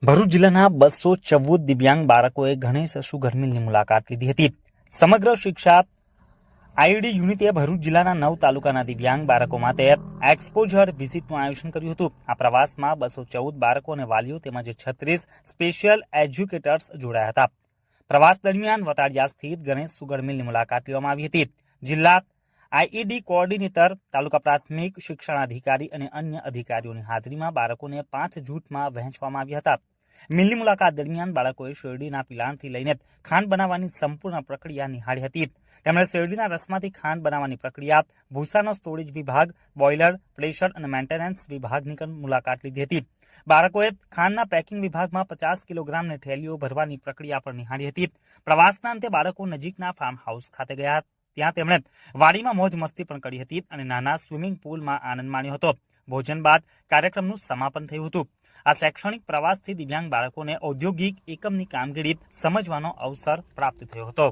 ભરૂચ જિલ્લાના 214 દિવ્યાંગ બાળકોએ ગણેશ શુગર મિલની મુલાકાત લીધી હતી। સમગ્ર શિક્ષા આઈડી યુનિટે ભરૂચ જિલ્લાના 9 તાલુકાના દિવ્યાંગ બાળકો માટે એક્સપોઝર વિઝિટનું આયોજન કર્યું હતું। આ પ્રવાસમાં 214 બાળકો અને વાલીઓ તેમજ 36 સ્પેશિયલ એજ્યુકેટર્સ જોડાયા હતા। પ્રવાસ દરમિયાન વતાડિયા સ્થિત ગણેશ શુગર મિલની મુલાકાત લેવામાં આવી હતી। જિલ્લા આઈઈડી કોઓર્ડિનેટર, તાલુકા પ્રાથમિક શિક્ષણાધિકારી અને અન્ય અધિકારીઓની હાજરીમાં બાળકોને 5 જૂથમાં વહેંચવામાં આવ્યા હતા। મિલની મુલાકાત દરમિયાન બાળકોએ શેરડીના પિલાણથી લઈને ખાંડ બનાવવાની સંપૂર્ણ પ્રક્રિયા નિહાળી હતી। તેમણે શેરડીના રસમાંથી ખાંડ બનાવવાની પ્રક્રિયા, ભૂસાનો સ્ટોરેજ વિભાગ, બોઇલર, પ્રેશર અને મેન્ટેનન્સ વિભાગની મુલાકાત લીધી હતી। બાળકોએ ખાંડના પેકિંગ વિભાગમાં 50 કિલોગ્રામની થેલીઓ ભરવાની પ્રક્રિયા પણ નિહાળી હતી। પ્રવાસના અંતે બાળકો નજીકના ફાર્મ હાઉસ ખાતે ગયા। ત્યાં તેમણે વાડીમાં મોજ મસ્તી પણ કરી હતી અને નાના સ્વિમિંગ પુલમાં આનંદ માણ્યો હતો। ભોજન બાદ કાર્યક્રમનું સમાપન થયું હતું। આ શૈક્ષણિક પ્રવાસથી દિવ્યાંગ બાળકોને ઔદ્યોગિક એકમની કામગીરી સમજવાનો અવસર પ્રાપ્ત થયો હતો।